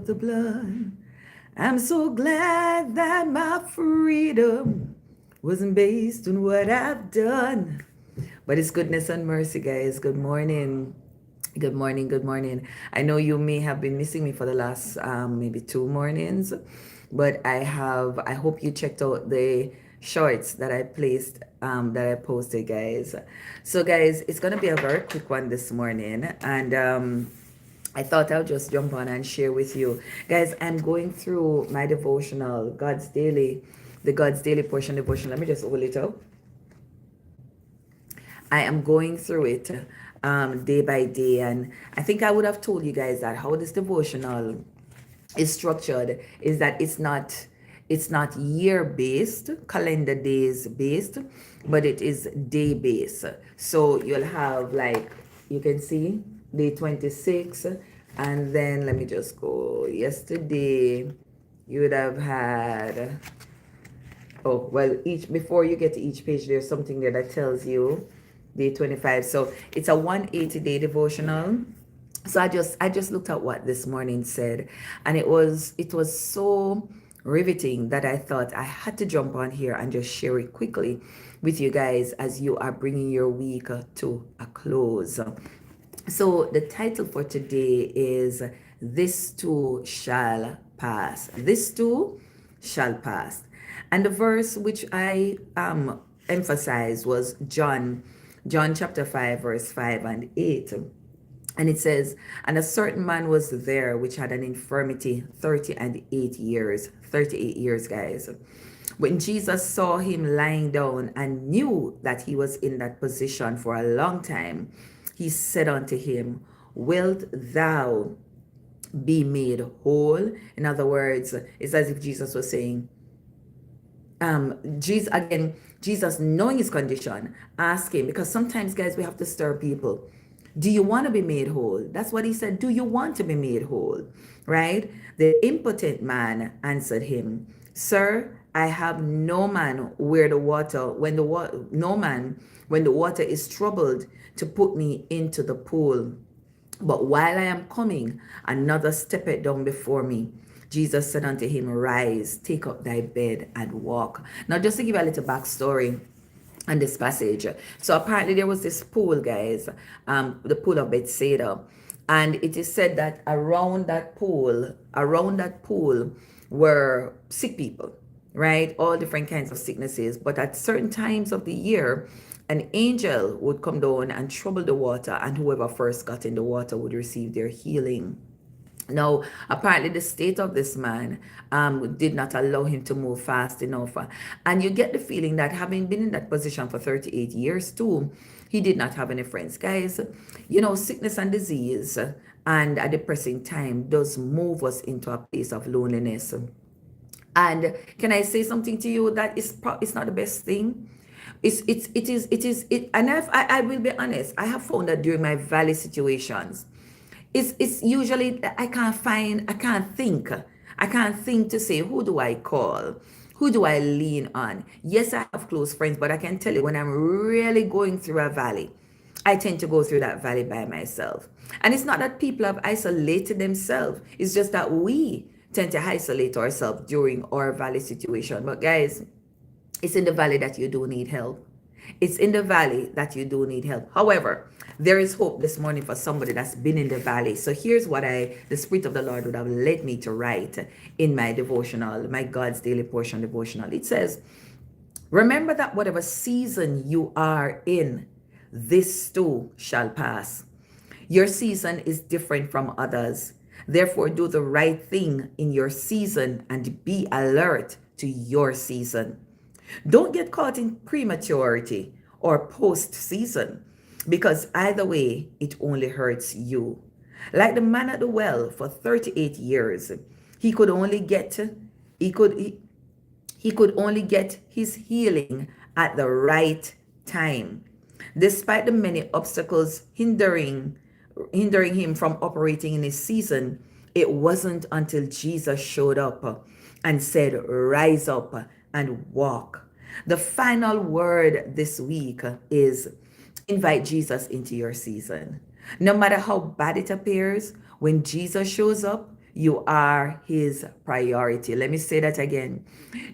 the blood. I'm so glad that my freedom wasn't based on what I've done, but it's goodness and mercy, guys. Good morning. Good morning. Good morning. I know you may have been missing me for the last maybe 2 mornings, but I hope you checked out the shorts that I placed, that I posted, guys. So, guys, it's going to be a very quick one this morning. And I thought I'll just jump on and share with you. Guys, I'm going through my devotional, the God's Daily portion devotion. Let me just hold it up. I am going through it day by day. And I think I would have told you guys that how this devotional is structured is that it's not year based, calendar days based, but it is day based. So you'll have, like, you can see day 26, and then let me just go. Yesterday you would have had, oh well, each, before you get to each page, there's something there that tells you day 25. So it's a 180-day devotional. So I just looked at what this morning said, and it was so riveting that I thought I had to jump on here and just share it quickly with you guys as you are bringing your week to a close. So the title for today is This Too Shall Pass. This too shall pass. And the verse which I emphasized was John chapter 5, verse 5 and 8. And it says, and a certain man was there which had an infirmity 38 years. 38 years, guys. When Jesus saw him lying down and knew that he was in that position for a long time, he said unto him, Wilt thou be made whole? In other words, it's as if Jesus was saying, Jesus, knowing his condition, asked him, because sometimes, guys, we have to stir people. Do you want to be made whole? That's what he said. Do you want to be made whole? Right? The impotent man answered him, Sir, I have no man where the water, no man when the water is troubled to put me into the pool. But while I am coming, another steppeth down before me. Jesus said unto him, Rise, take up thy bed and walk. Now, just to give you a little backstory on this passage. So apparently there was this pool, guys, the pool of Bethsaida. And it is said that around that pool were sick people, right? All different kinds of sicknesses. But at certain times of the year, an angel would come down and trouble the water, and whoever first got in the water would receive their healing. Now, apparently the state of this man did not allow him to move fast enough. And you get the feeling that having been in that position for 38 years too, he did not have any friends. Guys, sickness and disease and a depressing time does move us into a place of loneliness. And can I say something to you that it's not the best thing? And I will be honest, I have found that during my valley situations, it's usually I can't think to say, who do I call? Who do I lean on? Yes, I have close friends, but I can tell you when I'm really going through a valley, I tend to go through that valley by myself. And it's not that people have isolated themselves. It's just that we tend to isolate ourselves during our valley situation. But guys, it's in the valley that you do need help. It's in the valley that you do need help. However, there is hope this morning for somebody that's been in the valley. So here's what the Spirit of the Lord would have led me to write in my devotional, my God's Daily portion devotional. It says, remember that whatever season you are in, this too shall pass. Your season is different from others. Therefore, do the right thing in your season and be alert to your season. Don't get caught in prematurity or post-season, because either way, it only hurts you. Like the man at the well for 38 years, he could only get his healing at the right time. Despite the many obstacles hindering him from operating in his season, it wasn't until Jesus showed up and said, Rise up and walk. The final word this week is invite Jesus into your season. No matter how bad it appears, when Jesus shows up, You are his priority. Let me say that again.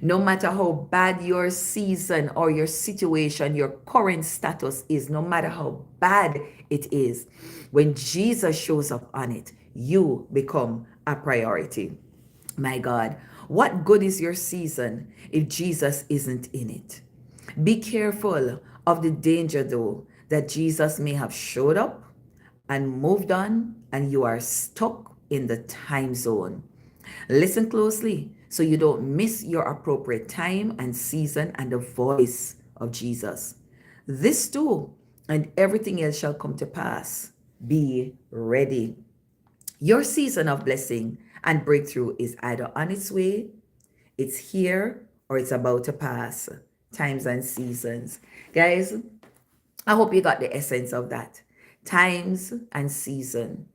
No matter how bad your season or your situation, your current status is, no matter how bad it is, when Jesus shows up on it, you become a priority. My God, what good is your season if Jesus isn't in it? Be careful of the danger, though, that Jesus may have showed up and moved on, and you are stuck in the time zone. Listen closely so you don't miss your appropriate time and season and the voice of Jesus. This too, and everything else shall come to pass. Be ready. Your season of blessing and breakthrough is either on its way, it's here, or it's about to pass. Times and seasons. Guys, I hope you got the essence of that. Times and season.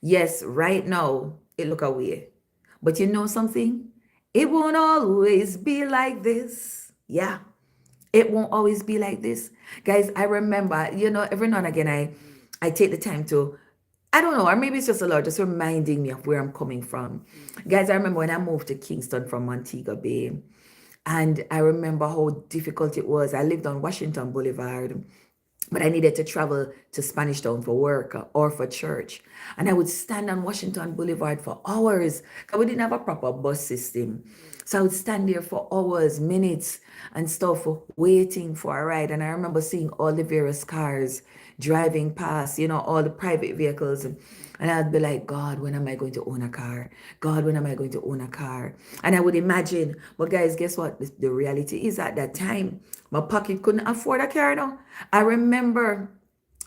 Yes, right now it look away. But you know something? It won't always be like this. Yeah. It won't always be like this. Guys, I remember, every now and again I take the time to, I don't know, or maybe it's just a lot, just reminding me of where I'm coming from. Guys, I remember when I moved to Kingston from Montego Bay, and I remember how difficult it was. I lived on Washington Boulevard, but I needed to travel to Spanish Town for work or for church. And I would stand on Washington Boulevard for hours because we didn't have a proper bus system. So I would stand there for hours, minutes, and stuff, waiting for a ride. And I remember seeing all the various cars driving past, all the private vehicles. And I'd be like, God, when am I going to own a car? God, when am I going to own a car? And I would imagine, but guys, guess what? The reality is at that time, my pocket couldn't afford a car now. I remember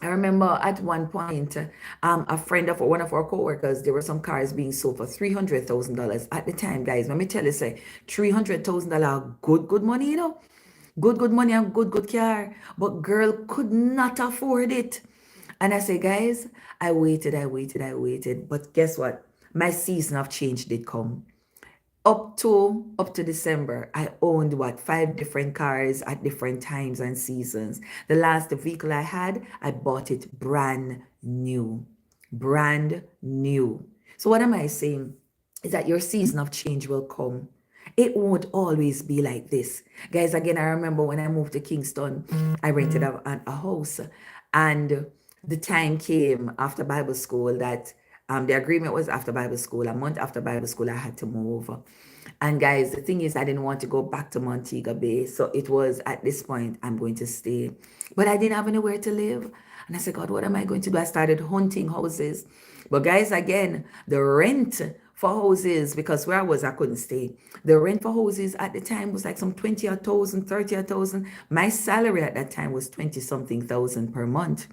at one point, a friend of one of our coworkers, there were some cars being sold for $300,000 at the time, guys. Let me tell you, say $300,000, good money, good money and good car. But girl could not afford it. And I say, guys, I waited. But guess what? My season of change did come. Up to December, I owned what, 5 different cars at different times and seasons. The last vehicle I had, I bought it brand new. Brand new. So what am I saying? Is that your season of change will come. It won't always be like this. Guys, again, I remember when I moved to Kingston, I rented a house. And the time came after Bible school that the agreement was after Bible school. A month after Bible school, I had to move. And guys, the thing is, I didn't want to go back to Montego Bay. So it was at this point, I'm going to stay. But I didn't have anywhere to live. And I said, God, what am I going to do? I started hunting houses. But guys, again, the rent for houses, because where I was, I couldn't stay. The rent for houses at the time was like some 20,000, 30,000. My salary at that time was 20 something thousand per month.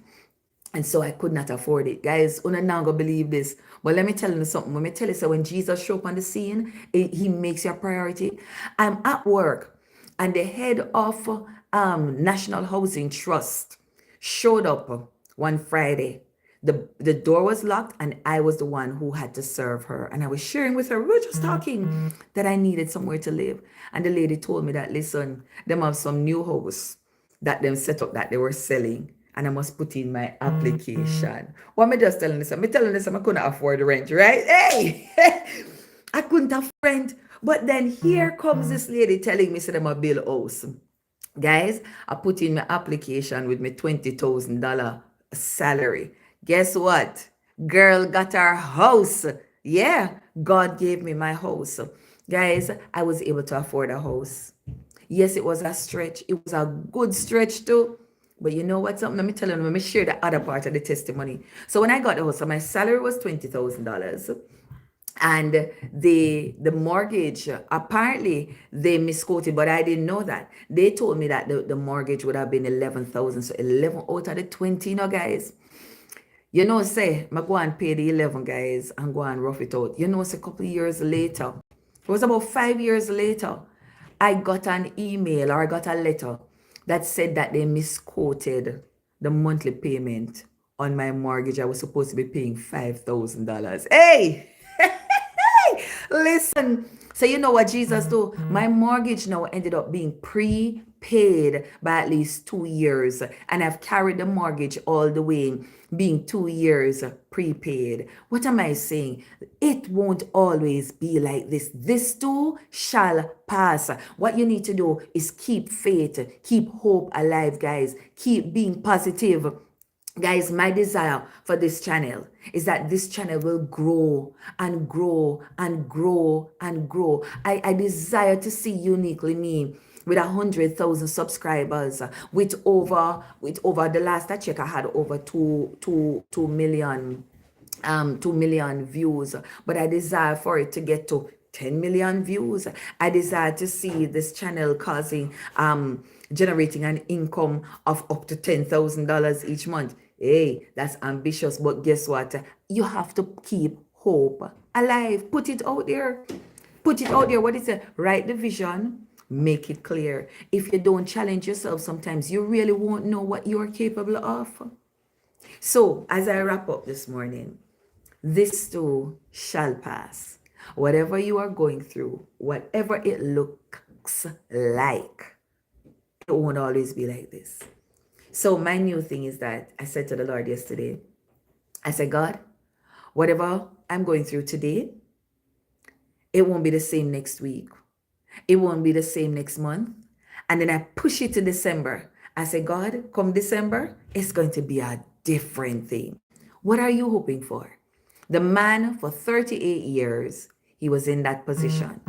And so I could not afford it. Guys, una not gonna believe this. But let me tell you something. Let me tell you, so when Jesus show up on the scene, he makes your priority. I'm at work, and the head of National Housing Trust showed up one Friday. The door was locked, and I was the one who had to serve her. And I was sharing with her, we were just talking, that I needed somewhere to live. And the lady told me that, listen, them have some new house that them set up that they were selling, and I must put in my application. What am I just telling this? I'm telling this I couldn't afford the rent, right? Hey, I couldn't afford rent. But then here comes this lady telling me, said I'm a bill house. Guys, I put in my application with my $20,000 salary. Guess what? Girl got her house. Yeah, God gave me my house. Guys, I was able to afford a house. Yes, it was a stretch. It was a good stretch too. But you know what? Something, let me tell you, let me share the other part of the testimony. So when I got the house, so my salary was $20,000. And the mortgage, apparently they misquoted, but I didn't know that. They told me that the mortgage would have been 11,000. So 11 out of the 20, guys. Say, I go and pay the 11, guys, and go and rough it out. Say a couple of years later, it was about 5 years later, I got an email or I got a letter that said that they misquoted the monthly payment on my mortgage. I was supposed to be paying $5,000. Hey! Listen. So you know what Jesus do? My mortgage now ended up being prepaid paid by at least 2 years, and I've carried the mortgage all the way, being 2 years prepaid. What am I saying? It won't always be like this. This too shall pass. What you need to do is keep faith, keep hope alive, guys. Keep being positive. Guys, my desire for this channel is that this channel will grow and grow and grow and grow. I desire to see Uniquely Me with 100,000 subscribers, with over the last I check, I had over 2 million views, but I desire for it to get to 10 million views. I desire to see this channel generating an income of up to $10,000 each month. Hey, that's ambitious, but guess what? You have to keep hope alive. Put it out there. Put it out there. What is it? Write the vision, make it clear. If you don't challenge yourself, sometimes you really won't know what you're capable of. So, as I wrap up this morning, this too shall pass. Whatever you are going through, whatever it looks like, it won't always be like this. So my new thing is that I said to the Lord yesterday, I said, God, whatever I'm going through today, it won't be the same next week. It won't be the same next month. And then I push it to December. I said, God, come December, it's going to be a different thing. What are you hoping for? The man for 38 years, he was in that position,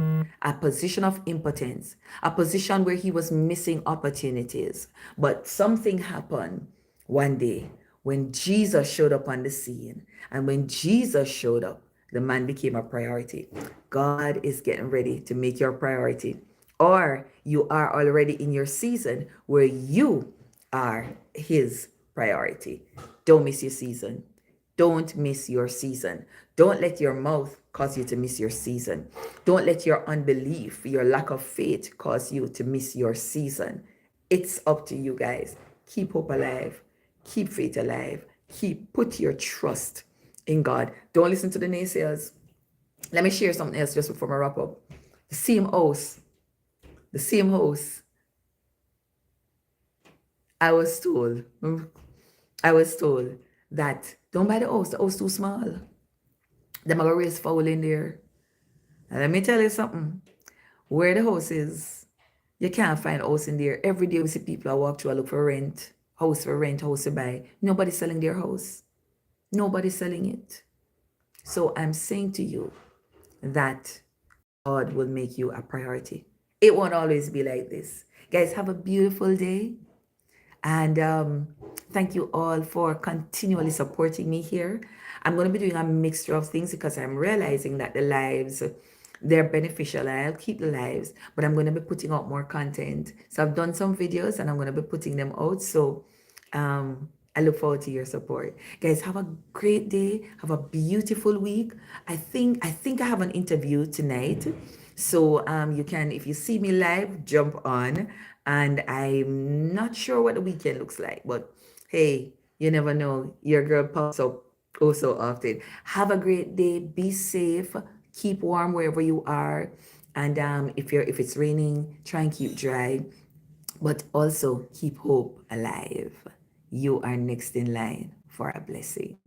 a position of impotence, a position where he was missing opportunities. But something happened one day when Jesus showed up on the scene. And when Jesus showed up, the man became a priority. God is getting ready to make your priority. Or you are already in your season where you are his priority. Don't miss your season. Don't miss your season. Don't let your mouth cause you to miss your season. Don't let your unbelief, your lack of faith cause you to miss your season. It's up to you guys. Keep hope alive. Keep faith alive. Put your trust in God. Don't listen to the naysayers. Let me share something else just before I wrap up. The same house, I was told that don't buy the house too small. Them are gonna raise fowl in there. And let me tell you something. Where the house is, you can't find a house in there. Every day we see people that walk through and look for rent, house to buy. Nobody's selling their house. Nobody's selling it. So I'm saying to you that God will make you a priority. It won't always be like this. Guys, have a beautiful day. And thank you all for continually supporting me here. I'm going to be doing a mixture of things because I'm realizing that the lives, they're beneficial, and I'll keep the lives, but I'm going to be putting out more content. So I've done some videos and I'm going to be putting them out. So I look forward to your support. Guys, have a great day. Have a beautiful week. I think I have an interview tonight. So you can, if you see me live, jump on. And I'm not sure what the weekend looks like, but hey, you never know. Your girl pops up oh so often. Have a great day. Be safe. Keep warm wherever you are. And if it's raining, try and keep dry. But also keep hope alive. You are next in line for a blessing.